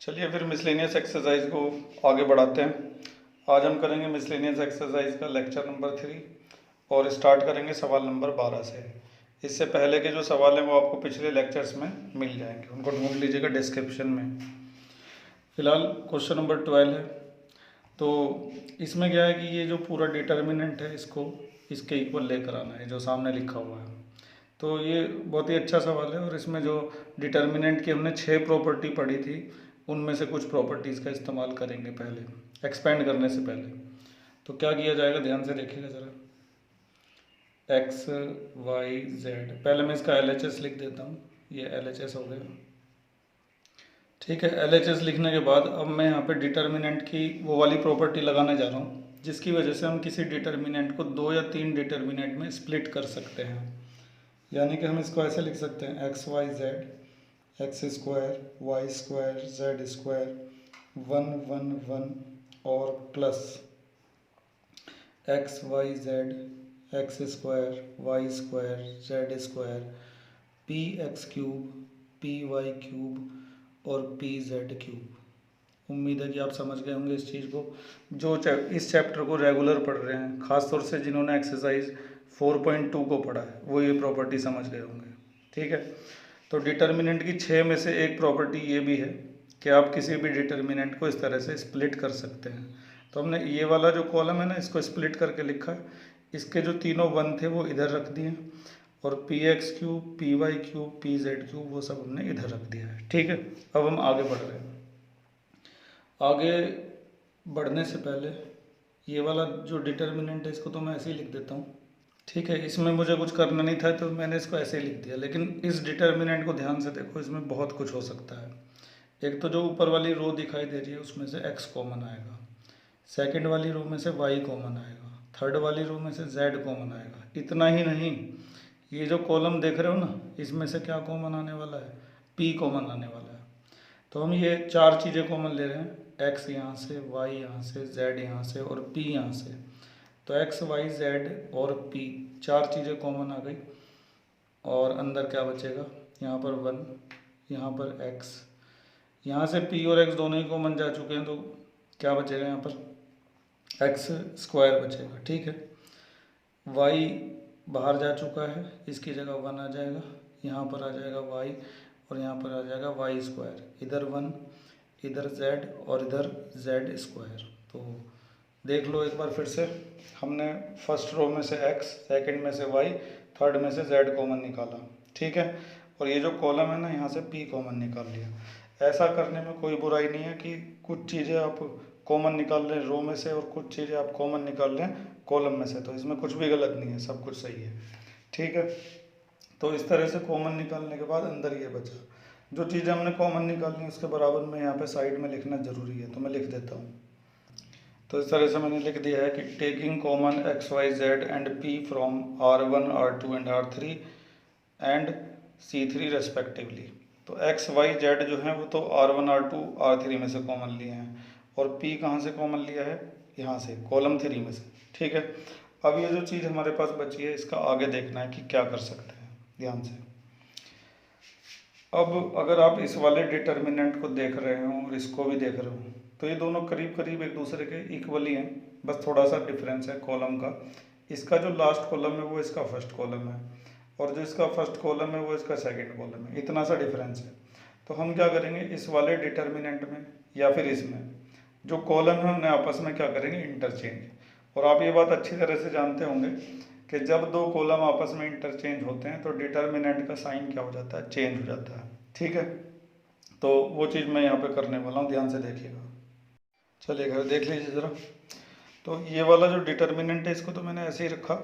चलिए फिर miscellaneous exercise को आगे बढ़ाते हैं। आज हम करेंगे मिसलेनियस एक्सरसाइज का लेक्चर नंबर 3 और स्टार्ट करेंगे सवाल नंबर 12 से। इससे पहले के जो सवाल हैं वो आपको पिछले लेक्चर्स में मिल जाएंगे, उनको ढूंढ लीजिएगा डिस्क्रिप्शन में। फिलहाल क्वेश्चन नंबर 12 है। तो इसमें क्या है कि ये जो पूरा डिटर्मिनेंट है इसको इसके इक्वल लेकर आना है जो सामने लिखा हुआ है। तो ये बहुत ही अच्छा सवाल है और इसमें जो डिटर्मिनेंट की हमने 6 प्रॉपर्टी पढ़ी थी उनमें से कुछ प्रॉपर्टीज़ का इस्तेमाल करेंगे पहले एक्सपेंड करने से पहले। तो क्या किया जाएगा ध्यान से देखिएगा ज़रा। एक्स वाई जेड, पहले मैं इसका LHS लिख देता हूँ, ये LHS हो गया। ठीक है, LHS लिखने के बाद अब मैं यहाँ पे डिटर्मिनेंट की वो वाली प्रॉपर्टी लगाने जा रहा हूँ जिसकी वजह से हम किसी डिटर्मिनेंट को 2 या 3 डिटर्मिनेंट में स्प्लिट कर सकते हैं। यानी कि हम इसको ऐसे लिख सकते हैं x y z, x square y square z square 1 1 1 और plus x y z x square y square z square p x cube p y cube और पी जेड क्यूब। उम्मीद है कि आप समझ गए होंगे इस चीज़ को। जो इस चैप्टर को रेगुलर पढ़ रहे हैं, ख़ासतौर से जिन्होंने एक्सरसाइज 4.2 को पढ़ा है वो ये प्रॉपर्टी समझ गए होंगे। ठीक है, तो डिटर्मिनेंट की 6 में से एक प्रॉपर्टी ये भी है कि आप किसी भी डिटर्मिनेंट को इस तरह से स्प्लिट कर सकते हैं। तो हमने ये वाला जो कॉलम है ना इसको स्प्लिट करके लिखा है, इसके जो तीनों वन थे वो इधर रख दिए और p x cube p y cube p z cube वो सब हमने इधर रख दिया है। ठीक है, अब हम आगे बढ़ रहे हैं। आगे बढ़ने से पहले ये वाला जो डिटर्मिनेंट है इसको तो मैं ऐसे ही लिख देता हूँ। ठीक है, इसमें मुझे कुछ करना नहीं था तो मैंने इसको ऐसे ही लिख दिया, लेकिन इस डिटर्मिनेंट को ध्यान से देखो, इसमें बहुत कुछ हो सकता है। एक तो जो ऊपर वाली रो दिखाई दे रही है उसमें से x कॉमन आएगा, सेकंड वाली रो में से y कॉमन आएगा, थर्ड वाली रो में से z कॉमन आएगा। इतना ही नहीं, ये जो कॉलम देख रहे हो ना इसमें से क्या कॉमन आने वाला है, p कॉमन आने वाला है। तो हम ये 4 चीज़ें कॉमन ले रहे हैं, x यहाँ से, y यहाँ से, z यहाँ से और p यहाँ से। तो x y z और p 4 चीज़ें कॉमन आ गई और अंदर क्या बचेगा, यहाँ पर 1, यहाँ पर x, यहाँ से p और x दोनों ही कॉमन जा चुके हैं तो क्या बचेगा, यहाँ पर x स्क्वायर बचेगा। ठीक है, y बाहर जा चुका है, इसकी जगह 1 आ जाएगा, यहाँ पर आ जाएगा y और यहाँ पर आ जाएगा वाई स्क्वायर, इधर 1 इधर z और इधर z स्क्वायर। तो देख लो एक बार फिर से, हमने फर्स्ट रो में से x, सेकंड में से y, थर्ड में से z कॉमन निकाला। ठीक है, और ये जो कॉलम है ना यहाँ से p कॉमन निकाल लिया। ऐसा करने में कोई बुराई नहीं है कि कुछ चीज़ें आप कॉमन निकाल लें रो में से और कुछ चीज़ें आप कॉमन निकाल लें कॉलम में से, तो इसमें कुछ भी गलत नहीं है, सब कुछ सही है। ठीक है, तो इस तरह से कॉमन निकालने के बाद अंदर ये बचा। जो चीज़ें हमने कॉमन निकालनी उसके बराबर में यहाँ पे साइड में लिखना ज़रूरी है, तो मैं लिख देता हूँ। तो इस तरह से मैंने लिख दिया है कि taking common x y z and p from R1 R2 and R3 and C3 respectively. तो एक्स वाई जेड जो है वो तो R1 R2 R3 में से कॉमन लिए हैं और पी कहाँ से कॉमन लिया है, यहाँ से कॉलम 3 में से। ठीक है, अब ये जो चीज़ हमारे पास बची है इसका आगे देखना है कि क्या कर सकते हैं ध्यान से। अब अगर आप इस वाले डिटर्मिनेंट को देख रहे हो और इसको भी देख रहे हो तो ये दोनों करीब करीब एक दूसरे के इक्वल ही हैं, बस थोड़ा सा डिफरेंस है कॉलम का। इसका जो लास्ट कॉलम है वो इसका फर्स्ट कॉलम है और जो इसका फर्स्ट कॉलम है वो इसका सेकंड कॉलम है, इतना सा डिफरेंस है। तो हम क्या करेंगे, इस वाले डिटर्मिनेंट में या फिर इसमें जो कॉलम है उन्हें आपस में क्या करेंगे, इंटरचेंज। और आप ये बात अच्छी तरह से जानते होंगे कि जब दो कॉलम आपस में इंटरचेंज होते हैं तो डिटर्मिनेंट का साइन क्या हो जाता है, चेंज हो जाता है। ठीक है, तो वो चीज़ मैं यहाँ पे करने वाला हूँ, ध्यान से देखिएगा। चलिए घर देख लीजिए ज़रा। तो ये वाला जो डिटर्मिनेंट है इसको तो मैंने ऐसे ही रखा,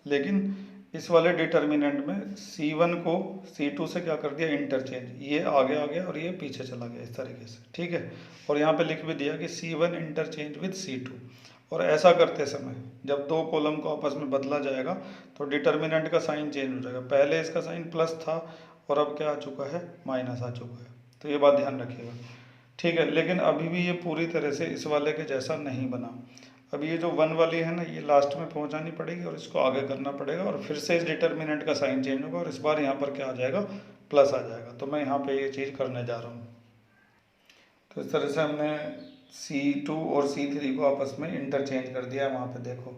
लेकिन इस वाले डिटर्मिनेंट में C1 को C2 से क्या कर दिया, इंटरचेंज। ये आगे आ गया और ये पीछे चला गया इस तरीके से। ठीक है, और यहाँ पे लिख भी दिया कि C1 इंटरचेंज विद C2। और ऐसा करते समय जब दो कॉलम को आपस में बदला जाएगा तो डिटर्मिनेंट का साइन चेंज हो जाएगा। पहले इसका साइन प्लस था और अब क्या आ चुका है, माइनस आ चुका है। तो ये बात ध्यान रखिएगा। ठीक है, लेकिन अभी भी ये पूरी तरह से इस वाले के जैसा नहीं बना। अब ये जो 1 वाली है ना ये लास्ट में पहुंचानी पड़ेगी और इसको आगे करना पड़ेगा और फिर से इस डिटर्मिनेंट का साइन चेंज होगा और इस बार यहाँ पर क्या आ जाएगा, प्लस आ जाएगा। तो मैं यहाँ पे ये चीज़ करने जा रहा हूँ। तो इस तरह से हमने C2 और C3 को आपस में इंटरचेंज कर दिया। वहाँ पे देखो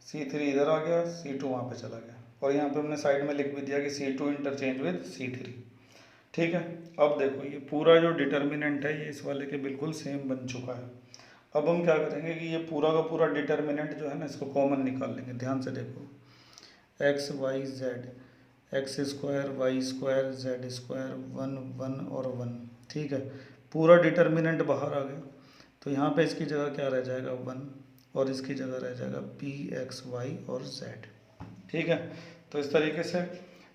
C3 इधर आ गया, C2 वहाँ पे चला गया, और यहाँ पे हमने साइड में लिख भी दिया कि C2 इंटरचेंज विद C3। ठीक है, अब देखो ये पूरा जो डिटर्मिनेंट है ये इस वाले के बिल्कुल सेम बन चुका है। अब हम क्या करेंगे कि ये पूरा का पूरा डिटर्मिनेंट जो है ना, इसको कॉमन निकाल लेंगे। ध्यान से देखो, x y z, x square y square z square, 1 1 और 1। ठीक है, पूरा डिटर्मिनेंट बाहर आ गया, तो यहाँ पे इसकी जगह क्या रह जाएगा 1, और इसकी जगह रह जाएगा पी एक्स वाई और जेड। ठीक है, तो इस तरीके से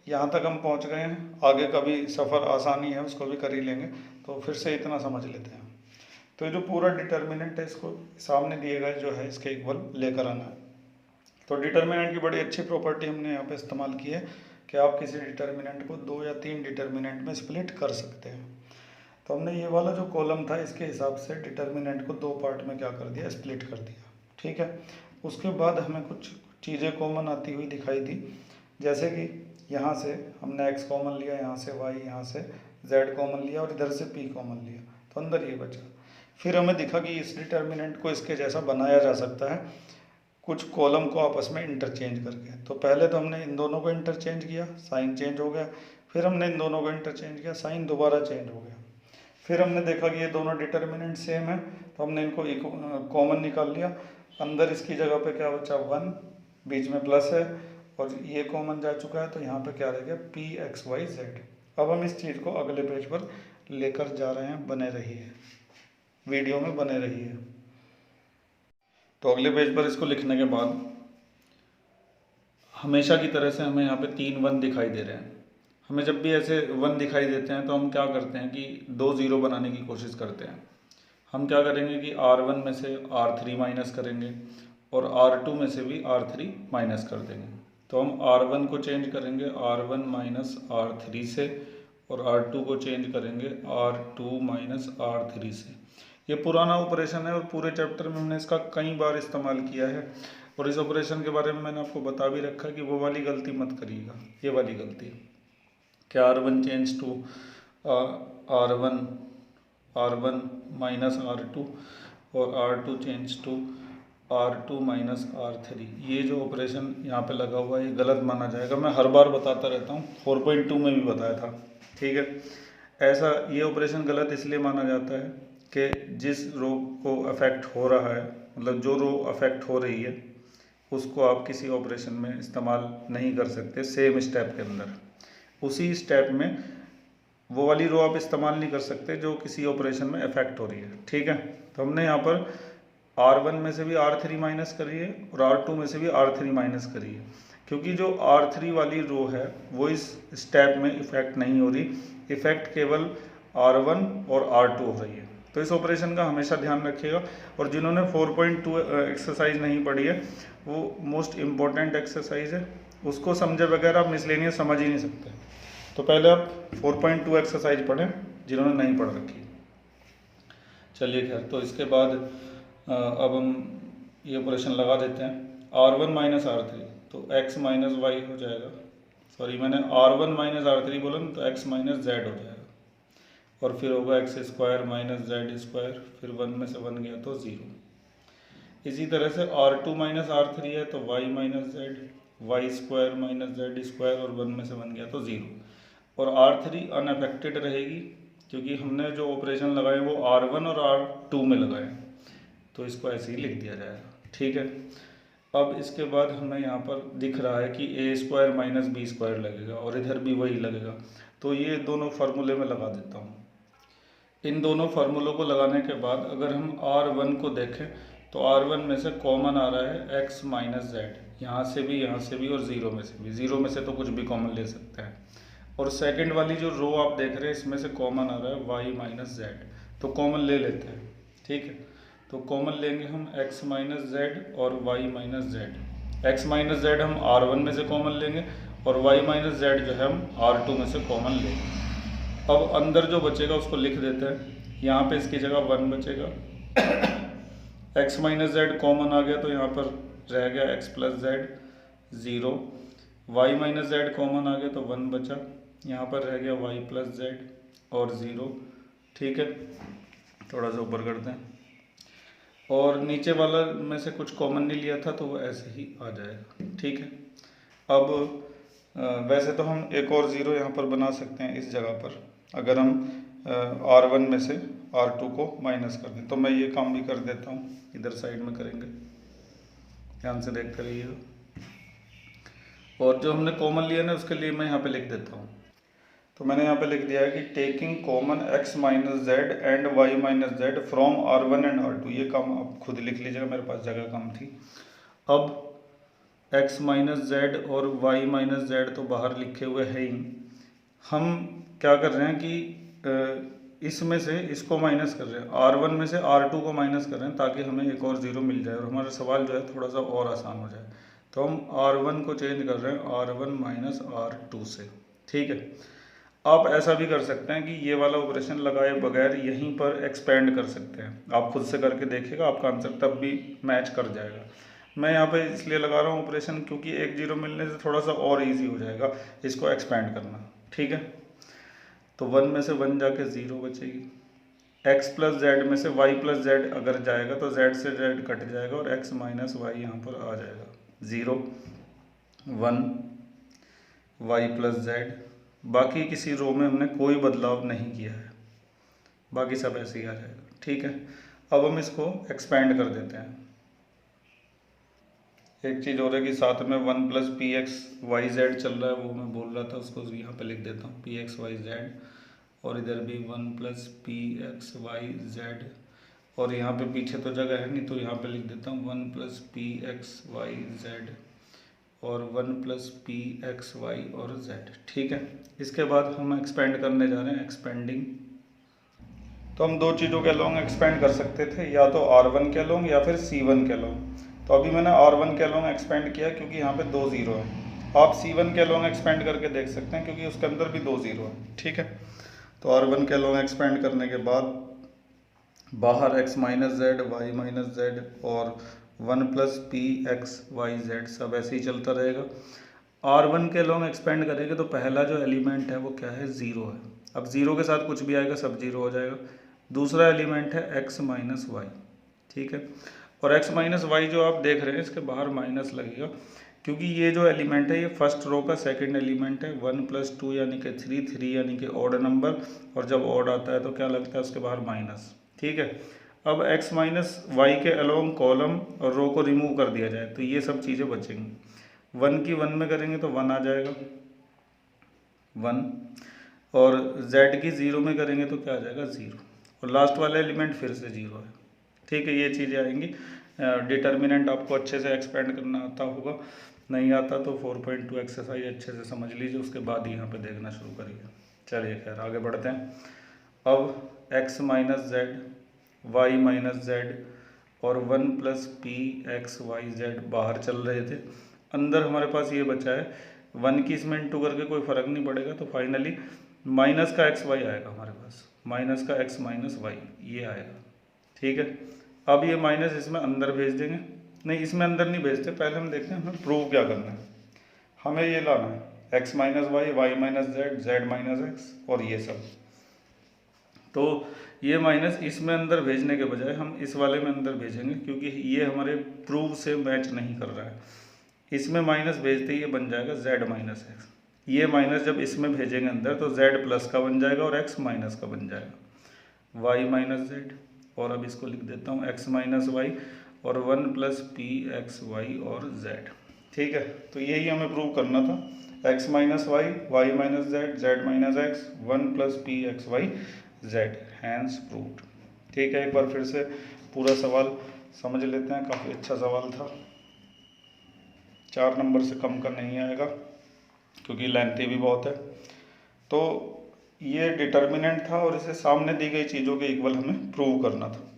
यहाँ तक हम पहुँच गए हैं। आगे का भी सफ़र आसानी है, उसको भी कर ही लेंगे। तो फिर से इतना समझ लेते हैं। तो ये जो पूरा डिटर्मिनेंट है, इसको सामने दिए गए जो है इसके इक्वल लेकर आना है। तो डिटर्मिनेंट की बड़ी अच्छी प्रॉपर्टी हमने यहाँ पे इस्तेमाल की है कि आप किसी डिटर्मिनेंट को 2 या 3 डिटर्मिनेंट में स्प्लिट कर सकते हैं। तो हमने ये वाला जो कॉलम था इसके हिसाब से डिटर्मिनेंट को 2 पार्ट में क्या कर दिया, स्प्लिट कर दिया। ठीक है, उसके बाद हमें कुछ चीज़ें कॉमन आती हुई दिखाई दी, जैसे कि यहाँ से हमने x कॉमन लिया, यहाँ से y, यहाँ से z कॉमन लिया, और इधर से p कॉमन लिया, तो अंदर ये बचा। फिर हमें दिखा कि इस डिटर्मिनेंट को इसके जैसा बनाया जा सकता है कुछ कॉलम को आपस में इंटरचेंज करके। तो पहले तो हमने इन दोनों को इंटरचेंज किया, साइन चेंज हो गया। फिर हमने इन दोनों को इंटरचेंज किया, साइन दोबारा चेंज हो गया। फिर हमने देखा कि ये दोनों डिटर्मिनेंट सेम है, तो हमने इनको कॉमन निकाल लिया। अंदर इसकी जगह पे क्या बचा 1, बीच में प्लस है, और ये कॉमन जा चुका है, तो यहाँ पे क्या रह गया पी एक्स वाई जेड। अब हम इस चीज़ को अगले पेज पर लेकर जा रहे हैं, बने रहिए, वीडियो में बने रहिए। तो अगले पेज पर इसको लिखने के बाद हमेशा की तरह से हमें यहाँ पे 3 1 दिखाई दे रहे हैं। हमें जब भी ऐसे 1 दिखाई देते हैं तो हम क्या करते हैं कि 2 0 बनाने की कोशिश करते हैं। हम क्या करेंगे कि R1 में से R3 माइनस करेंगे, और R2 में से भी R3 माइनस कर देंगे। तो हम R1 को चेंज करेंगे R1 माइनस R3 से, और R2 को चेंज करेंगे R2 माइनस R3 से। ये पुराना ऑपरेशन है, और पूरे चैप्टर में हमने इसका कई बार इस्तेमाल किया है, और इस ऑपरेशन के बारे में मैंने आपको बता भी रखा है कि वो वाली गलती मत करिएगा, ये वाली गलती कि R1 change to R1 minus R2, और R2 change to R2 minus R3। ये जो ऑपरेशन यहाँ पे लगा हुआ है ये गलत माना जाएगा। मैं हर बार बताता रहता हूँ, 4.2 में भी बताया था। ठीक है, ऐसा ये ऑपरेशन गलत इसलिए माना जाता है कि जिस रो को अफेक्ट हो रहा है, मतलब जो रो अफेक्ट हो रही है, उसको आप किसी ऑपरेशन में इस्तेमाल नहीं कर सकते सेम स्टेप के अंदर। उसी स्टेप में वो वाली रो आप इस्तेमाल नहीं कर सकते जो किसी ऑपरेशन में अफेक्ट हो रही है। ठीक है, तो हमने यहाँ पर R1 में से भी R3 माइनस करी है, और R2 में से भी R3 माइनस करी है, क्योंकि जो R3 वाली रो है वो इस स्टेप में इफेक्ट नहीं हो रही, इफेक्ट केवल R1 और R2 हो रही है। तो इस ऑपरेशन का हमेशा ध्यान रखिएगा। और जिन्होंने 4.2 एक्सरसाइज नहीं पढ़ी है, वो मोस्ट इम्पॉर्टेंट एक्सरसाइज है, उसको समझे बगैर आप मिसलेनियस समझ ही नहीं सकते। तो पहले आप 4.2 एक्सरसाइज पढ़ें जिन्होंने नहीं पढ़ रखी। चलिए खैर, तो इसके बाद अब हम ये ऑपरेशन लगा देते हैं। R1 माइनस R3, तो x माइनस वाई हो जाएगा। सॉरी, मैंने R1 माइनस R3 बोला ना, तो x माइनस जेड हो जाएगा, और फिर होगा x square minus z square, फिर 1 में से 1 गया तो 0। इसी तरह से R2 माइनस R3 है, तो y minus z, y square minus z square, और 1 में से 1 गया तो 0। और R3 अनअफेक्टेड रहेगी, क्योंकि हमने जो ऑपरेशन लगाए वो R1 और R2 में लगाए, तो इसको ऐसे ही लिख दिया जाएगा। ठीक है, अब इसके बाद हमें यहाँ पर दिख रहा है कि a square minus b square लगेगा, और इधर भी वही लगेगा। तो ये दोनों फार्मूले में लगा देता हूँ। इन दोनों फार्मूलों को लगाने के बाद अगर हम R1 को देखें, तो R1 में से कॉमन आ रहा है x माइनस जेड, यहाँ से भी, यहाँ से भी, और 0 में से भी। 0 में से तो कुछ भी कॉमन ले सकते हैं। और सेकंड वाली जो रो आप देख रहे हैं, इसमें से कॉमन आ रहा है y माइनस जेड, तो कॉमन ले लेते हैं। ठीक है, तो कॉमन लेंगे हम x माइनस जेड और y minus Z. x minus Z हम R1 में से कॉमन लेंगे, और y माइनस जेड जो है हम R2 में से कॉमन लेंगे। अब अंदर जो बचेगा उसको लिख देते हैं। यहाँ पे इसकी जगह 1 बचेगा। x माइनस जेड कॉमन आ गया, तो यहाँ पर रह गया x plus Z 0। y minus Z common आ गया, तो 1 बचा, यहाँ पर रह गया y प्लस जेड और 0। ठीक है, थोड़ा सा ऊपर करते हैं, और नीचे वाला में से कुछ कॉमन नहीं लिया था तो वो ऐसे ही आ जाएगा। ठीक है, अब वैसे तो हम एक और ज़ीरो यहाँ पर बना सकते हैं इस जगह पर, अगर हम R1 में से R2 को माइनस कर दें। तो मैं ये काम भी कर देता हूँ, इधर साइड में करेंगे, ध्यान से देखते रहिएगा। और जो हमने कॉमन लिया ना उसके लिए मैं यहाँ पे लिख देता हूँ। तो मैंने यहाँ पे लिख दिया है कि taking common x minus Z and y minus Z from R1 and R2। ये काम आप खुद लिख लीजिएगा, मेरे पास जगह कम थी। अब x माइनस जेड और y माइनस जेड तो बाहर लिखे हुए हैं ही, हम क्या कर रहे हैं कि इसमें से इसको माइनस कर रहे हैं, R1 में से R2 को माइनस कर रहे हैं ताकि हमें एक और ज़ीरो मिल जाए और हमारा सवाल जो है थोड़ा सा और आसान हो जाए। तो हम R1 को चेंज कर रहे हैं R1 माइनस R2 से। ठीक है, आप ऐसा भी कर सकते हैं कि ये वाला ऑपरेशन लगाए बगैर यहीं पर एक्सपेंड कर सकते हैं। आप खुद से करके देखिएगा, आपका आंसर तब भी मैच कर जाएगा। मैं यहाँ पे इसलिए लगा रहा हूँ ऑपरेशन क्योंकि एक जीरो मिलने से थोड़ा सा और इजी हो जाएगा इसको एक्सपेंड करना। ठीक है, तो 1 में से 1 जाके 0 बचेगी, x प्लस जेड में से y प्लस जेड अगर जाएगा तो z से z कट जाएगा और x माइनस वाई यहाँ पर आ जाएगा। 0 1 y प्लस जेड, बाकी किसी रो में हमने कोई बदलाव नहीं किया है, बाकी सब ऐसे ही आ जाएगा। ठीक है, अब हम इसको एक्सपेंड कर देते हैं। एक चीज़ और है कि साथ में 1 plus p x y z चल रहा है, वो मैं बोल रहा था, उसको यहाँ पे लिख देता हूँ पी एक्स वाई जेड, और इधर भी 1 plus p x y Z, और यहाँ पे पीछे तो जगह है नहीं तो यहाँ पे लिख देता हूँ 1 plus p x y Z और 1 प्लस पी एक्स वाई और जेड। ठीक है, इसके बाद हम एक्सपेंड करने जा रहे हैं, एक्सपेंडिंग। तो हम दो चीज़ों के अलोंग एक्सपेंड कर सकते थे, या तो R1 के अलोंग या फिर C1 के अलोंग। तो अभी मैंने R1 के अलोंग एक्सपेंड किया क्योंकि यहाँ पे 2 ज़ीरो है। आप C1 के अलोंग एक्सपेंड करके देख सकते हैं क्योंकि उसके अंदर भी 2 ज़ीरो है। ठीक है, तो R1 के अलोंग एक्सपेंड करने के बाद बाहर x minus z y minus z और 1 plus p x y z सब ऐसे ही चलता रहेगा। R1 के अलोंग एक्सपेंड करेंगे तो पहला जो एलिमेंट है वो क्या है, 0 है। अब 0 के साथ कुछ भी आएगा सब 0 हो जाएगा। दूसरा एलिमेंट है x माइनस वाई। ठीक है, और x माइनस वाई जो आप देख रहे हैं इसके बाहर माइनस लगेगा क्योंकि ये जो एलिमेंट है ये फर्स्ट रो का सेकंड एलिमेंट है। 1 प्लस 2 यानी कि 3 यानी कि ऑड नंबर, और जब ऑड आता है तो क्या लगता है उसके बाहर माइनस। ठीक है, अब x माइनस वाई के अलोंग कॉलम और रो को रिमूव कर दिया जाए तो ये सब चीज़ें बचेंगी। 1 की 1 में करेंगे तो 1 आ जाएगा 1, और z की 0 में करेंगे तो क्या आ जाएगा 0, और लास्ट वाला एलिमेंट फिर से 0 है। ठीक है, ये चीज़ें आएंगी। डिटर्मिनेंट आपको अच्छे से एक्सपेंड करना आता होगा, नहीं आता तो 4.2 एक्सरसाइज अच्छे से समझ लीजिए, उसके बाद यहाँ पे देखना शुरू करिए। चलिए खैर आगे बढ़ते हैं। अब x minus z y minus z और 1 plus p x y z बाहर चल रहे थे, अंदर हमारे पास ये बचा है 1 की इसमें इंटू करके कोई फ़र्क नहीं पड़ेगा, तो फाइनली माइनस का एक्स वाई आएगा हमारे पास, माइनस का एक्स माइनस वाई ये आएगा। ठीक है, अब ये माइनस इसमें अंदर भेज देंगे, नहीं इसमें अंदर नहीं भेजते, पहले हम देखते हैं हमें प्रूव क्या करना है। हमें ये लाना है x minus y y minus z z minus x और ये सब। तो ये माइनस इसमें अंदर भेजने के बजाय हम इस वाले में अंदर भेजेंगे क्योंकि ये हमारे प्रूव से मैच नहीं कर रहा है। इसमें माइनस भेजते ही ये बन जाएगा z माइनस एक्स। ये माइनस जब इसमें भेजेंगे अंदर तो z प्लस का बन जाएगा और x माइनस का बन जाएगा y माइनस जेड, और अब इसको लिख देता हूँ x माइनस वाई और 1 प्लस पी एक्स वाई और z। ठीक है, तो यही हमें प्रूव करना था, x minus y y minus z z minus x 1 plus p x y z, hence proved. ठीक है, एक बार फिर से पूरा सवाल समझ लेते हैं, काफ़ी अच्छा सवाल था, 4 नंबर से कम का नहीं आएगा क्योंकि लेंथी भी बहुत है। तो ये डिटर्मिनेंट था और इसे सामने दी गई चीज़ों के इक्वल हमें प्रूव करना था।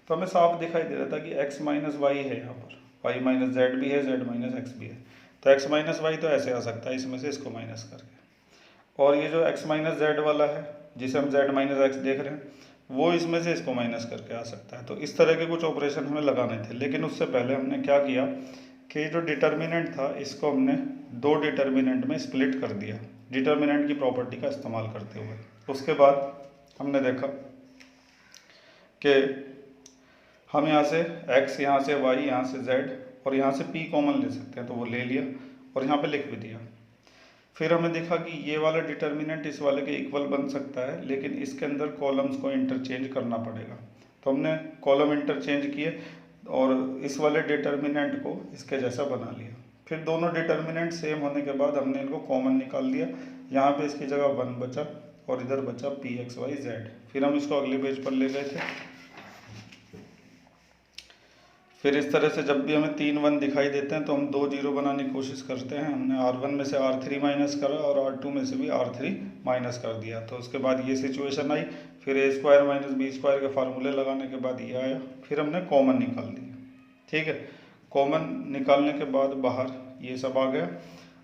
तो हमें साफ दिखाई दे रहा था कि x माइनस वाई है, यहाँ पर y माइनस जेड भी है, z माइनस एक्स भी है, तो x माइनस वाई तो ऐसे आ सकता है इसमें से इसको माइनस करके, और ये जो x माइनस जेड वाला है जिसे हम z माइनस एक्स देख रहे हैं वो इसमें से इसको माइनस करके आ सकता है। तो इस तरह के कुछ ऑपरेशन हमें लगाने थे, लेकिन उससे पहले हमने क्या किया कि जो डिटर्मिनेंट था इसको हमने 2 डिटर्मिनेंट में स्प्लिट कर दिया डिटर्मिनेंट की प्रॉपर्टी का इस्तेमाल करते हुए। उसके बाद हमने देखा कि हम यहाँ से x, यहाँ से y, यहाँ से z और यहाँ से p कॉमन ले सकते हैं, तो वो ले लिया और यहाँ पे लिख भी दिया। फिर हमें देखा कि ये वाला डिटर्मिनेंट इस वाले के इक्वल बन सकता है, लेकिन इसके अंदर कॉलम्स को इंटरचेंज करना पड़ेगा। तो हमने कॉलम इंटरचेंज किए और इस वाले डिटर्मिनेंट को इसके जैसा बना लिया। फिर दोनों डिटर्मिनेंट सेम होने के बाद हमने इनको कॉमन निकाल दिया। यहाँ पे इसकी जगह 1 बचा और इधर बचा पी एक्स वाई जेड। फिर हम इसको अगले पेज पर ले गए थे। फिर इस तरह से जब भी हमें 3 1 दिखाई देते हैं तो हम 2 0 बनाने की कोशिश करते हैं। हमने R1 में से R3 माइनस करा और R2 में से भी R3 माइनस कर दिया। तो उसके बाद ये सिचुएशन आई। फिर a square minus b square के फार्मूले लगाने के बाद ये आया। फिर हमने कॉमन निकाल दिया। ठीक है, कॉमन निकालने के बाद बाहर ये सब आ गया,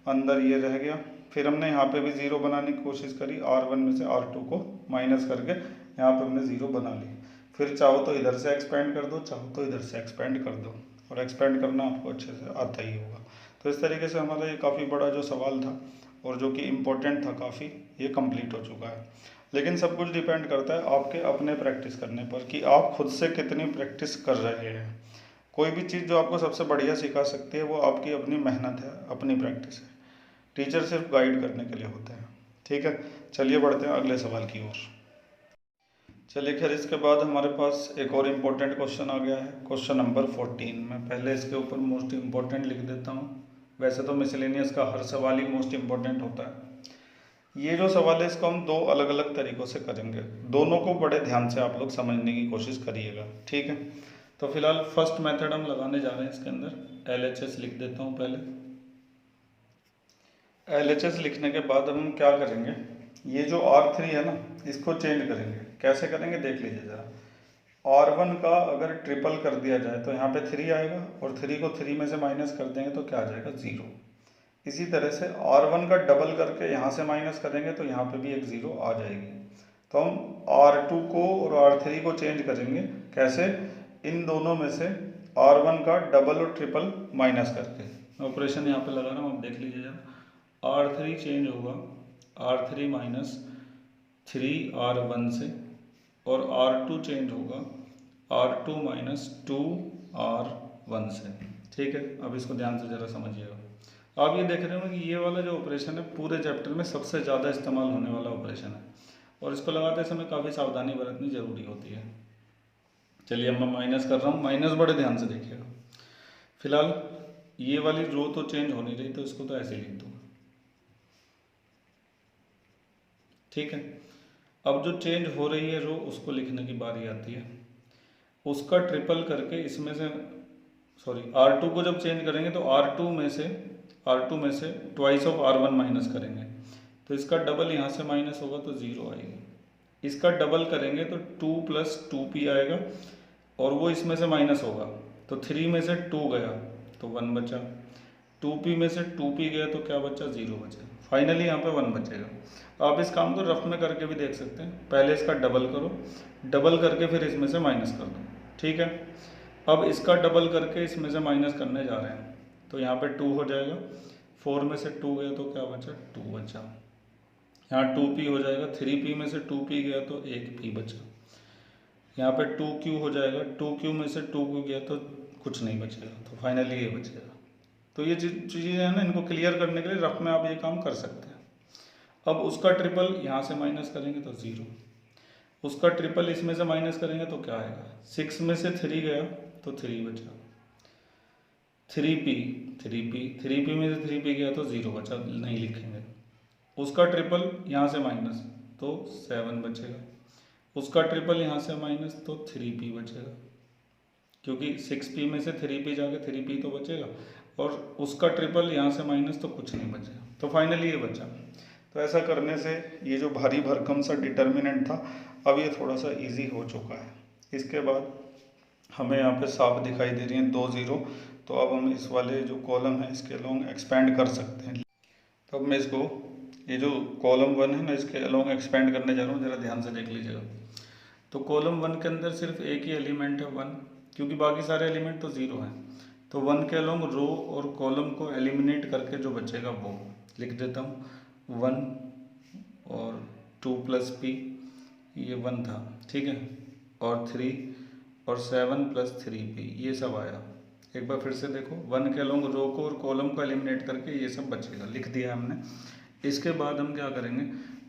अंदर ये रह गया। फिर हमने यहाँ पे भी 0 बनाने की कोशिश करी। R1 में से R2 को माइनस करके यहाँ पे हमने 0 बना ली। फिर चाहो तो इधर से एक्सपेंड कर दो, चाहो तो इधर से एक्सपेंड कर दो, और एक्सपेंड करना आपको अच्छे से आता ही होगा। तो इस तरीके से हमारा ये काफ़ी बड़ा जो सवाल था और जो कि इम्पोर्टेंट था काफ़ी, ये कंप्लीट हो चुका है। लेकिन सब कुछ डिपेंड करता है आपके अपने प्रैक्टिस करने पर कि आप खुद से कितनी प्रैक्टिस कर रहे हैं। कोई भी चीज़ जो आपको सबसे बढ़िया सिखा सकती है वो आपकी अपनी मेहनत है, अपनी प्रैक्टिस है। टीचर सिर्फ गाइड करने के लिए होते हैं। ठीक है, चलिए बढ़ते हैं अगले सवाल की ओर। चलिए खैर, इसके बाद हमारे पास एक और इम्पोर्टेंट क्वेश्चन आ गया है, क्वेश्चन नंबर 14। मैं पहले इसके ऊपर मोस्ट इम्पोर्टेंट लिख देता हूँ। वैसे तो मिसलेनियस का हर सवाल ही मोस्ट इम्पोर्टेंट होता है। ये जो सवाल है इसको हम 2 अलग अलग तरीक़ों से करेंगे। दोनों को बड़े ध्यान से आप लोग समझने की कोशिश करिएगा। ठीक है, तो फिलहाल फर्स्ट मेथड हम लगाने जा रहे हैं। इसके अंदर LHS लिख देता हूँ। पहले LHS लिखने के बाद हम क्या करेंगे, ये जो R3 है ना, इसको चेंज करेंगे। कैसे करेंगे देख लीजिए ज़रा। R1 का अगर ट्रिपल कर दिया जाए तो यहाँ पे 3 आएगा, और 3 को 3 में से माइनस कर देंगे तो क्या आ जाएगा, 0। इसी तरह से R1 का डबल करके यहाँ से माइनस करेंगे तो यहाँ पे भी एक 0 आ जाएगी। तो हम R2 को और R3 को चेंज करेंगे। कैसे, इन दोनों में से R1 का डबल और ट्रिपल माइनस करके। ऑपरेशन यहाँ पे लगा रहा हूँ, आप देख लीजिए जरा। R3 चेंज होगा R3 माइनस 3R1 से, और R2 चेंज होगा R2 माइनस 2R1 से। ठीक है, अब इसको ध्यान से ज़रा समझिएगा। आप ये देख रहे हो कि ये वाला जो ऑपरेशन है पूरे चैप्टर में सबसे ज़्यादा इस्तेमाल होने वाला ऑपरेशन है, और इसको लगाते समय काफ़ी सावधानी बरतनी ज़रूरी होती है। चलिए, अब मैं माइनस कर रहा हूँ, माइनस बड़े ध्यान से देखिएगा। फिलहाल ये वाली रो तो चेंज हो नहीं रही, तो इसको तो ऐसे लिख दूँगा। ठीक है, अब जो चेंज हो रही है रो, उसको लिखने की बारी आती है। उसका ट्रिपल करके इसमें से, सॉरी, R2 को जब चेंज करेंगे तो R2 में से ट्वाइस ऑफ R1 माइनस करेंगे, तो इसका डबल यहाँ से माइनस होगा तो 0 आएगा। इसका डबल करेंगे तो 2 + 2p आएगा, और वो इसमें से माइनस होगा तो 3 में से 2 गया तो 1 बचा, 2p में से 2p गया तो क्या बचा, 0 बचा। फाइनली यहाँ पे 1 बचेगा। आप इस काम को रफ में करके भी देख सकते हैं। पहले इसका डबल करो, डबल करके फिर इसमें से माइनस कर दो। ठीक है, अब इसका डबल करके इसमें से माइनस करने जा रहे हैं, तो यहाँ पे 2 हो जाएगा। 4 में से 2 गया तो क्या बचा, 2 बचा। यहाँ 2p हो जाएगा, 3p में से 2p गया तो 1p बचा। यहाँ पे 2q हो जाएगा, 2q में से 2q गया तो कुछ नहीं बचेगा, तो फाइनली ये बचेगा। तो ये चीज़ें हैं ना, इनको क्लियर करने के लिए रफ में आप ये काम कर सकते हैं। अब उसका ट्रिपल यहाँ से माइनस करेंगे तो 0, उसका ट्रिपल इसमें से माइनस करेंगे तो क्या आएगा, 6 में से 3 गया तो 3 बचा, 3p में से 3p गया तो 0 बचा, नहीं लिखेंगे। उसका ट्रिपल यहाँ से माइनस तो 7 बचेगा, उसका ट्रिपल यहाँ से माइनस तो 3p बचेगा, क्योंकि 6p में से 3p जाके 3p तो बचेगा, और उसका ट्रिपल यहाँ से माइनस तो कुछ नहीं बचेगा, तो फाइनली ये बचा। तो ऐसा करने से ये जो भारी भरकम सा डिटर्मिनेंट था, अब ये थोड़ा सा इजी हो चुका है। इसके बाद हमें यहाँ पे साफ दिखाई दे रही हैं 2 0, तो अब हम इस वाले जो कॉलम है इसके अलोंग एक्सपेंड कर सकते हैं। तो अब मैं इसको, ये जो कॉलम 1 है ना, इसके अलोंग एक्सपेंड करने जा रहा हूँ, ज़रा ध्यान से देख लीजिएगा। तो कॉलम 1 के अंदर सिर्फ एक ही एलिमेंट है 1, क्योंकि बाकी सारे एलिमेंट तो 0 हैं। तो 1 के अलोंग रो और कॉलम को एलिमिनेट करके जो बचेगा वो लिख देता हूँ। 1 और 2 + p, ये 1 था, ठीक है, और 3 और 7 प्लस 3p, ये सब आया। एक बार फिर से देखो, 1 के अलोंग रो को और कॉलम को एलिमिनेट करके ये सब बचेगा, लिख दिया हमने। इसके बाद हम क्या करेंगे,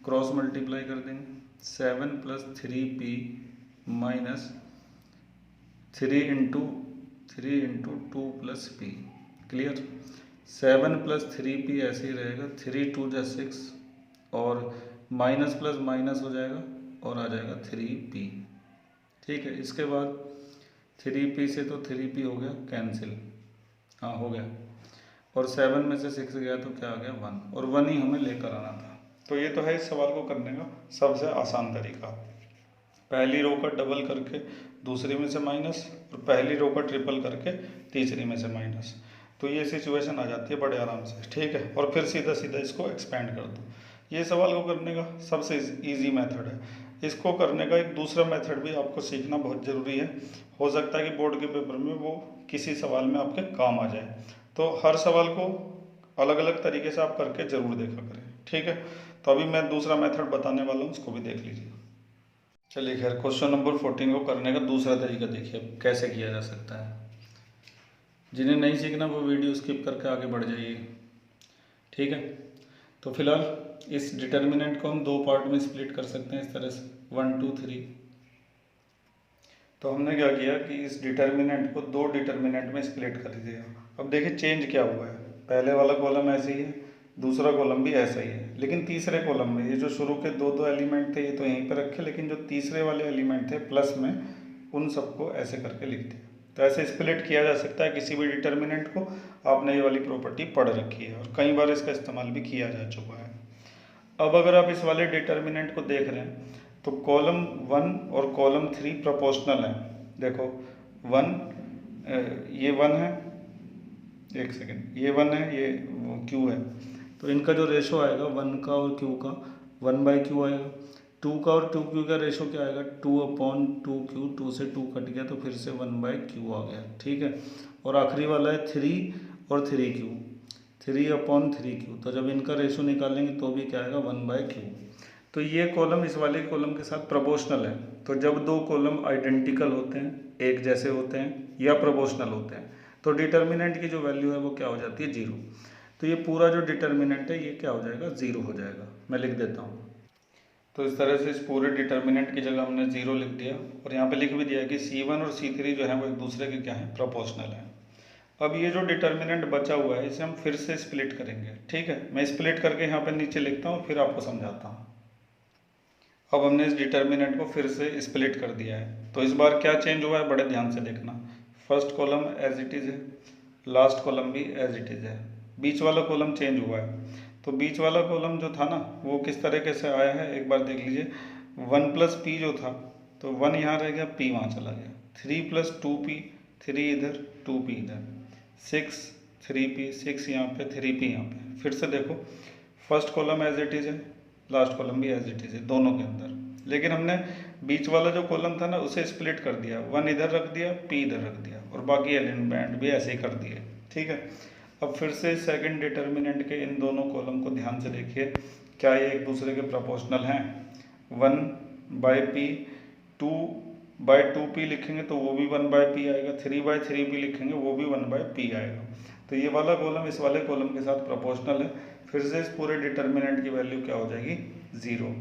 क्रॉस मल्टीप्लाई कर देंगे। 7 plus 3p minus 3 into 2 plus p, clear. 7 plus 3p ऐसे ही रहेगा, 3 2 जा 6 और माइनस प्लस माइनस हो जाएगा और आ जाएगा 3p, ठीक है। इसके बाद 3p से तो 3p हो गया कैंसिल, हाँ हो गया, और 7 में से 6 गया तो क्या आ गया 1, और 1 ही हमें लेकर आना था। तो ये तो है इस सवाल को करने का सबसे आसान तरीका, पहली रो का डबल करके दूसरी में से माइनस, और पहली रो का ट्रिपल करके तीसरी में से माइनस। तो ये सिचुएशन आ जाती है बड़े आराम से, ठीक है। और फिर सीधा सीधा इसको एक्सपेंड कर दो। ये सवाल को करने का सबसे इजी मेथड है। इसको करने का एक दूसरा मेथड भी आपको सीखना बहुत ज़रूरी है, हो सकता है कि बोर्ड के पेपर में वो किसी सवाल में आपके काम आ जाए। तो हर सवाल को अलग अलग तरीके से आप करके ज़रूर देखा करें, ठीक है। तो अभी मैं दूसरा मेथड बताने वाला हूँ, उसको भी देख लीजिए। चलिए खैर, क्वेश्चन नंबर 14 को करने का दूसरा तरीका देखिए अब कैसे किया जा सकता है। जिन्हें नहीं सीखना वो वीडियो स्किप करके आगे बढ़ जाइए, ठीक है। तो फिलहाल इस डिटर्मिनेंट को हम दो पार्ट में स्प्लिट कर सकते हैं इस तरह से, 1 2 3। तो हमने क्या किया कि इस डिटर्मिनेंट को दो डिटर्मिनेंट में स्प्लिट कर दिया। अब देखिए चेंज क्या हुआ है, पहले वाला कॉलम ऐसे ही है, दूसरा कॉलम भी ऐसा ही है, लेकिन तीसरे कॉलम में ये जो शुरू के दो एलिमेंट थे ये तो यहीं पर रखे, लेकिन जो तीसरे वाले एलिमेंट थे प्लस में, उन सबको ऐसे करके लिख दिया। तो ऐसे स्प्लिट किया जा सकता है किसी भी डिटर्मिनेंट को। आपने ये वाली प्रॉपर्टी पढ़ रखी है और कई बार इसका इस्तेमाल भी किया जा चुका है। अब अगर आप इस वाले डिटर्मिनेंट को देख रहे हैं तो कॉलम 1 और कॉलम 3 प्रोपोर्शनल हैं। देखो 1, ये 1 है, एक सेकेंड, ये 1 है, ये q है, तो इनका जो रेशो आएगा 1 का और q का 1/q आएगा। 2 का और 2q का रेशो क्या आएगा, 2/2q, 2 से 2 कट गया तो फिर से 1/q आ गया, ठीक है। और आखिरी वाला है 3 और 3q, 3/3q, तो जब इनका रेशो निकालेंगे तो भी क्या आएगा 1/q। तो ये कॉलम इस वाले कॉलम के साथ प्रोपोर्शनल है। तो जब दो कॉलम आइडेंटिकल होते हैं, एक जैसे होते हैं या प्रोपोर्शनल होते हैं, तो डिटर्मिनेंट की जो वैल्यू है वो क्या हो जाती है 0। तो ये पूरा जो डिटर्मिनेंट है ये क्या हो जाएगा 0 हो जाएगा। मैं लिख देता हूँ। तो इस तरह से इस पूरे डिटर्मिनेंट की जगह हमने 0 लिख दिया और यहाँ पे लिख भी दिया कि C1 और C3 जो है वो एक दूसरे के क्या है, प्रोपोर्शनल है। अब ये जो डिटर्मिनेंट बचा हुआ है इसे हम फिर से स्प्लिट करेंगे, ठीक है। मैं स्प्लिट करके यहाँ पे नीचे लिखता हूँ फिर आपको समझाता हूँ। अब हमने इस डिटर्मिनेंट को फिर से स्प्लिट कर दिया है, तो इस बार क्या चेंज हुआ है बड़े ध्यान से देखना। First column as it is है, लास्ट कॉलम भी एज इट इज़ है, बीच वाला कॉलम चेंज हुआ है। तो बीच वाला कॉलम जो था ना वो किस तरीके से आया है एक बार देख लीजिए। 1 प्लस पी जो था, तो 1 यहाँ रह गया, p वहाँ चला गया। 3 प्लस 2p, 3 इधर 2p इधर, 6 3p, 6 यहाँ पे 3p यहाँ पे। फिर से देखो, first column as it is है, लास्ट कॉलम भी एज इट इज़ है दोनों के अंदर, लेकिन हमने बीच वाला जो कॉलम था ना उसे स्प्लिट कर दिया, 1 इधर रख दिया, p इधर रख दिया, और बाकी एलिमेंट भी ऐसे ही कर दिए, ठीक है। अब फिर से सेकंड डिटर्मिनेंट के इन दोनों कॉलम को ध्यान से देखिए, क्या ये एक दूसरे के प्रोपोर्शनल हैं। 1/p, 2/2p लिखेंगे तो वो भी 1/p आएगा, 3/3p लिखेंगे वो भी 1/p आएगा। तो ये वाला कॉलम इस वाले कॉलम के साथ प्रोपोर्शनल है। फिर से इस पूरे डिटर्मिनेंट की वैल्यू क्या हो जाएगी 0,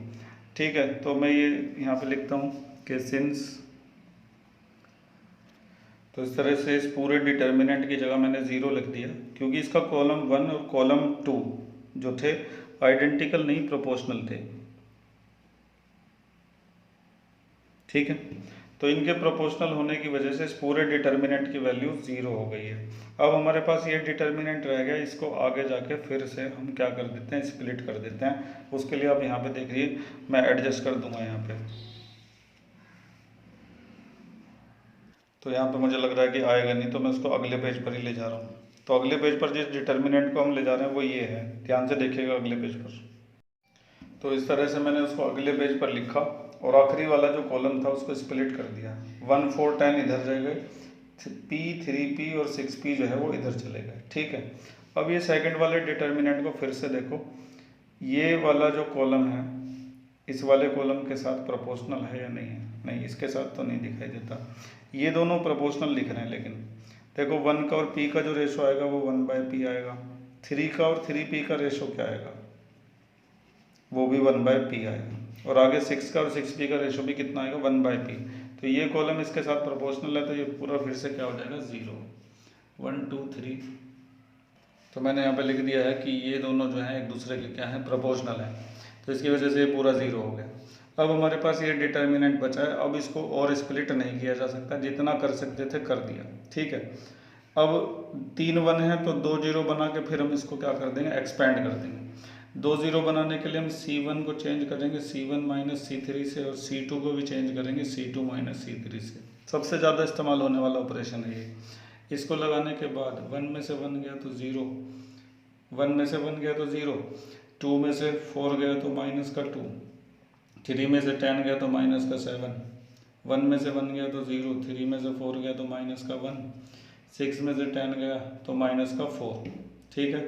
ठीक है। तो मैं ये यहाँ पे लिखता हूँ कि सिंस, तो इस तरह से इस पूरे डिटर्मिनेंट की जगह मैंने 0 लिख दिया, क्योंकि इसका कॉलम 1 और कॉलम 2 जो थे आइडेंटिकल नहीं, प्रोपोर्शनल थे, ठीक है। तो इनके प्रोपोर्शनल होने की वजह से इस पूरे डिटर्मिनेंट की वैल्यू 0 हो गई है। अब हमारे पास ये डिटर्मिनेंट रह गया, इसको आगे जाके फिर से हम क्या कर देते हैं, स्प्लिट कर देते हैं। उसके लिए आप यहाँ पे देखिए, मैं एडजस्ट कर दूंगा यहाँ पे, तो यहाँ पे मुझे लग रहा है कि आएगा नहीं, तो मैं उसको अगले पेज पर ही ले जा रहा हूँ। तो अगले पेज पर जिस डिटर्मिनेंट को हम ले जा रहे हैं वो ये है, ध्यान से देखिएगा अगले पेज पर। तो इस तरह से मैंने उसको अगले पेज पर लिखा और आखिरी वाला जो कॉलम था उसको स्प्लिट कर दिया। 1 4 10 इधर जाएगा, p 3p और 6p जो है वो इधर चले गए, ठीक है। अब ये सेकंड वाले डिटर्मिनेंट को फिर से देखो, ये वाला जो कॉलम है इस वाले कॉलम के साथ प्रोपोर्शनल है या नहीं है, नहीं इसके साथ तो नहीं दिखाई देता। ये दोनों प्रोपोर्शनल लिख रहे हैं, लेकिन देखो 1 का और p का जो रेशो आएगा वो 1/p आएगा। 3 का और 3p का रेशो क्या आएगा, वो भी 1/p आएगा। और आगे 6 का और 6p का रेशो भी कितना आएगा, 1/p। तो ये कॉलम इसके साथ प्रोपोर्शनल है, तो ये पूरा फिर से क्या हो जाएगा, 0 1 2 3। तो मैंने यहाँ पे लिख दिया है कि ये दोनों जो हैं एक दूसरे के क्या हैं, प्रोपोर्शनल हैं, तो इसकी वजह से ये पूरा 0 हो गया। अब हमारे पास ये डिटर्मिनेंट बचा है, अब इसको और स्प्लिट नहीं किया जा सकता, जितना कर सकते थे कर दिया, ठीक है। अब 3 1 है तो 2 0 बना के फिर हम इसको क्या कर देंगे, एक्सपेंड कर देंगे। 2 0 बनाने के लिए हम C1 को चेंज करेंगे C1 माइनस C3 से, और C2 को भी चेंज करेंगे C2 माइनस C3 से। सबसे ज़्यादा इस्तेमाल होने वाला ऑपरेशन है ये। इसको लगाने के बाद 1 में से 1 गया तो 0, 1 में से 1 गया तो 0, 2 में से 4 गया तो माइनस का 2, 3 में से 10 गया तो माइनस का 7, 1 में से 1 गया तो 0, 3 में से 4 गया तो माइनस का 1, 6 में से 10 गया तो माइनस का 4, ठीक है।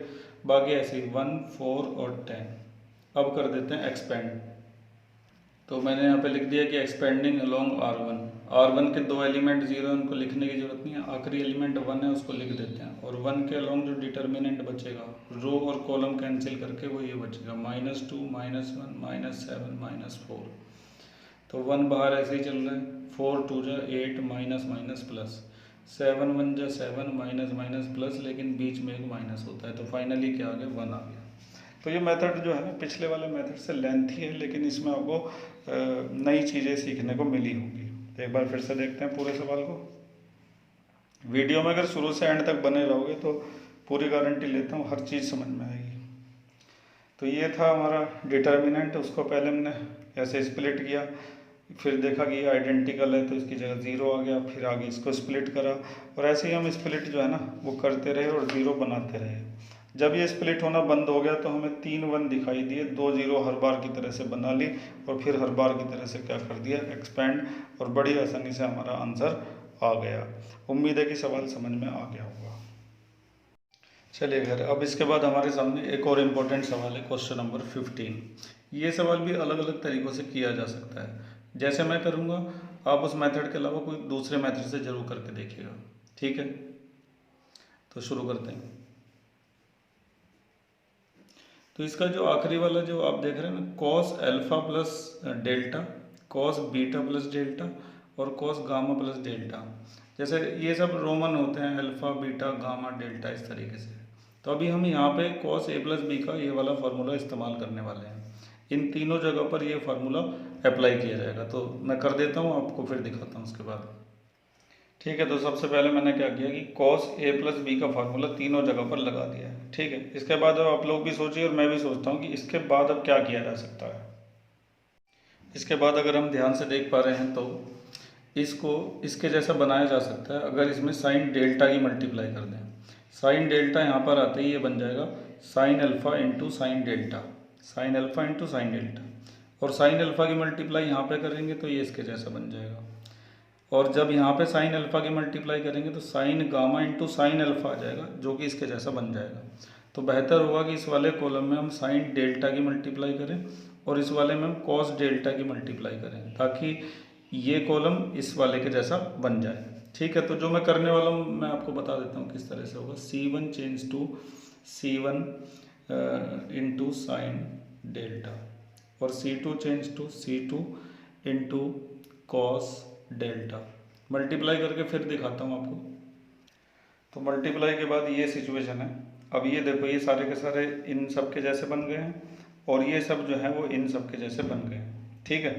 बाकी ऐसे 1 4 और 10। अब कर देते हैं एक्सपेंड। तो मैंने यहाँ पे लिख दिया कि एक्सपेंडिंग अलोंग R1 के 2 एलिमेंट 0 है, उनको लिखने की जरूरत नहीं है, आखिरी एलिमेंट 1 है उसको लिख देते हैं। और 1 के अलोंग जो डिटर्मिनेंट बचेगा, रो और कॉलम कैंसिल करके वो ये बचेगा -2 -1 -7 -4। तो 1 बाहर ऐसे ही चल रहा है, 4 2 जा 8 माइनस माइनस प्लस, 7 1 जा 7 माइनस माइनस प्लस, लेकिन बीच में एक माइनस होता है, तो फाइनली क्या आ गया, 1 आ गया। तो ये मेथड जो है ना पिछले वाले मेथड से लेंथी है, लेकिन इसमें आपको नई चीज़ें सीखने को मिली होंगी। तो एक बार फिर से देखते हैं पूरे सवाल को। वीडियो में अगर शुरू से एंड तक बने रहोगे तो पूरी गारंटी लेता हूँ हर चीज़ समझ में आएगी। तो ये था हमारा डिटर्मिनेंट, उसको पहले हमने ऐसे स्प्लिट किया, फिर देखा कि ये आइडेंटिकल है तो इसकी जगह 0 आ गया, फिर आगे इसको स्प्लिट करा, और ऐसे ही हम स्प्लिट जो है ना वो करते रहे और 0 बनाते रहे। जब ये स्प्लिट होना बंद हो गया तो हमें 3 1 दिखाई दिए, 2 0 हर बार की तरह से बना ली, और फिर हर बार की तरह से क्या कर दिया, एक्सपेंड, और बड़ी आसानी से हमारा आंसर आ गया। उम्मीद है कि सवाल समझ में आ गया होगा। चलिए खैर, अब इसके बाद हमारे सामने एक और इम्पोर्टेंट सवाल है, क्वेश्चन नंबर 15। ये सवाल भी अलग अलग तरीक़ों से किया जा सकता है, जैसे मैं करूँगा आप उस मेथड के अलावा कोई दूसरे मेथड से ज़रूर करके देखिएगा, ठीक है। तो शुरू करते हैं। तो इसका जो आखिरी वाला जो आप देख रहे हैं ना, cos alpha plus delta, cos beta plus delta, और कॉस गामा प्लस डेल्टा, जैसे ये सब रोमन होते हैं, अल्फा बीटा गामा डेल्टा, इस तरीके से। तो अभी हम यहाँ पे कॉस ए प्लस बी का ये वाला फार्मूला इस्तेमाल करने वाले हैं। इन तीनों जगह पर ये फार्मूला अप्लाई किया जाएगा। तो मैं कर देता हूँ, आपको फिर दिखाता हूँ उसके बाद, ठीक है। तो सबसे पहले मैंने क्या किया कि कॉस ए प्लस बी का फार्मूला तीनों जगह पर लगा दिया है, ठीक है। इसके बाद अब आप लोग भी सोचिए और मैं भी सोचता हूँ कि इसके बाद अब क्या किया जा सकता है। इसके बाद अगर हम ध्यान से देख पा रहे हैं तो इसको इसके जैसा बनाया जा सकता है, अगर इसमें साइन डेल्टा की मल्टीप्लाई कर दें। साइन डेल्टा यहाँ पर आते ही ये बन जाएगा sine alpha into sine delta, sine alpha into sine delta, और साइन अल्फ़ा की मल्टीप्लाई यहाँ पे करेंगे तो ये इसके जैसा बन जाएगा। और जब यहाँ पे साइन अल्फ़ा की मल्टीप्लाई करेंगे तो sine gamma into sine alpha आ जाएगा, जो कि इसके जैसा बन जाएगा। तो बेहतर होगा कि इस वाले कॉलम में हम साइन डेल्टा की मल्टीप्लाई करें और इस वाले में हम कॉस डेल्टा की मल्टीप्लाई करें, ताकि ये कॉलम इस वाले के जैसा बन जाए, ठीक है। तो जो मैं करने वाला हूँ मैं आपको बता देता हूँ किस तरह से होगा। C1 change to C1 into sine delta, और C2 change to C2 into cos delta, multiply करके फिर दिखाता हूँ आपको। तो मल्टीप्लाई के बाद ये सिचुएशन है। अब ये देखो, ये सारे के सारे इन सब के जैसे बन गए हैं, और ये सब जो है वो इन सब के जैसे बन गए हैं, ठीक है।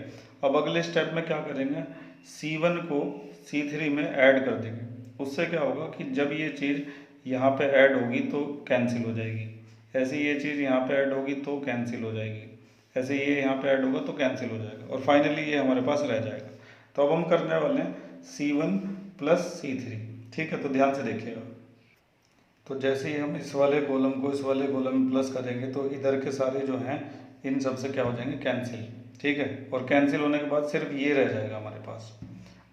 अब अगले स्टेप में क्या करेंगे, C1 को C3 में ऐड कर देंगे। उससे क्या होगा कि जब ये चीज़ यहाँ पे ऐड होगी तो कैंसिल हो जाएगी, ऐसे ये चीज़ यहाँ पे ऐड होगी तो कैंसिल हो जाएगी, ऐसे ये यहाँ पे ऐड होगा तो कैंसिल हो जाएगा, और फाइनली ये हमारे पास रह जाएगा। तो अब हम करने वाले हैं C1 प्लस C3, ठीक है। तो ध्यान से देखिएगा। तो जैसे ही हम इस वाले कॉलम को इस वाले कॉलम में प्लस करेंगे तो इधर के सारे जो हैं इन सब से क्या हो जाएंगे, कैंसिल, ठीक है। और कैंसिल होने के बाद सिर्फ ये रह जाएगा हमारे पास।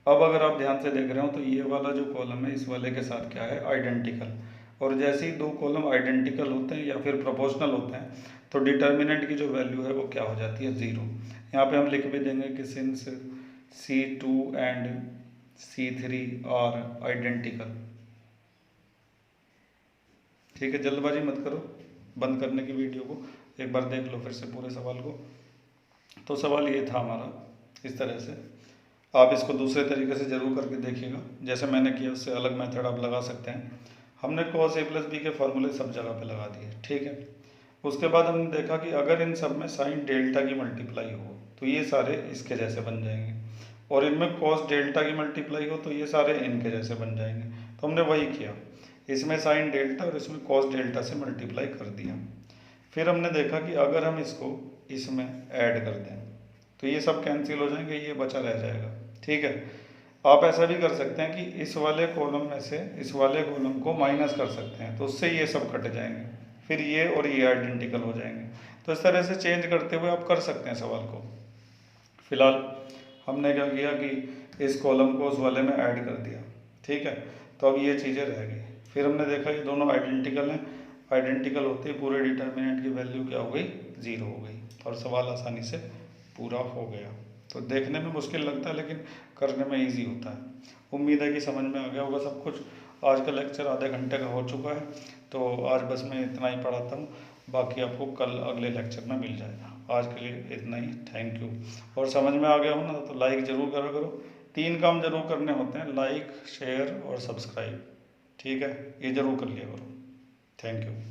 अब अगर आप ध्यान से देख रहे हो तो ये वाला जो कॉलम है इस वाले के साथ क्या है, आइडेंटिकल। और जैसे ही दो कॉलम आइडेंटिकल होते हैं या फिर प्रोपोर्शनल होते हैं तो डिटर्मिनेंट की जो वैल्यू है वो क्या हो जाती है, 0। यहाँ पे हम लिख भी देंगे कि since C2 and C3 are identical. ठीक है, जल्दबाजी मत करो, बंद करने की वीडियो को एक बार देख लो फिर से पूरे सवाल को। तो सवाल ये था हमारा इस तरह से। आप इसको दूसरे तरीके से ज़रूर करके देखिएगा, जैसे मैंने किया उससे अलग मेथड आप लगा सकते हैं। हमने cos A + B के फॉर्मूले सब जगह पे लगा दिए, ठीक है। उसके बाद हमने देखा कि अगर इन सब में साइन डेल्टा की मल्टीप्लाई हो तो ये सारे इसके जैसे बन जाएंगे, और इनमें cos डेल्टा की मल्टीप्लाई हो तो ये सारे इनके जैसे बन जाएंगे। तो हमने वही किया, इसमें साइन डेल्टा और इसमें cos डेल्टा से मल्टीप्लाई कर दिया। फिर हमने देखा कि अगर हम इसको इसमें ऐड कर दें तो ये सब कैंसिल हो जाएंगे, ये बचा रह जाएगा, ठीक है। आप ऐसा भी कर सकते हैं कि इस वाले कॉलम में से इस वाले कॉलम को माइनस कर सकते हैं, तो उससे ये सब कट जाएंगे, फिर ये और ये आइडेंटिकल हो जाएंगे। तो इस तरह से चेंज करते हुए आप कर सकते हैं सवाल को। फिलहाल हमने क्या किया कि इस कॉलम को उस वाले में ऐड कर दिया, ठीक है। तो अब ये चीज़ें रह गई। फिर हमने देखा ये दोनों आइडेंटिकल हैं, आइडेंटिकल होते ही पूरे डिटर्मिनेंट की वैल्यू क्या हो गई, 0 हो गई, और सवाल आसानी से पूरा हो गया। तो देखने में मुश्किल लगता है लेकिन करने में इजी होता है। उम्मीद है कि समझ में आ गया होगा सब कुछ। आज का लेक्चर आधे घंटे का हो चुका है, तो आज बस मैं इतना ही पढ़ाता हूँ, बाकी आपको कल अगले लेक्चर में मिल जाएगा। आज के लिए इतना ही, थैंक यू। और समझ में आ गया हो ना तो लाइक ज़रूर करा करो। 3 काम जरूर करने होते हैं, लाइक, शेयर और सब्सक्राइब, ठीक है, ये ज़रूर कर लिया करो। Thank you.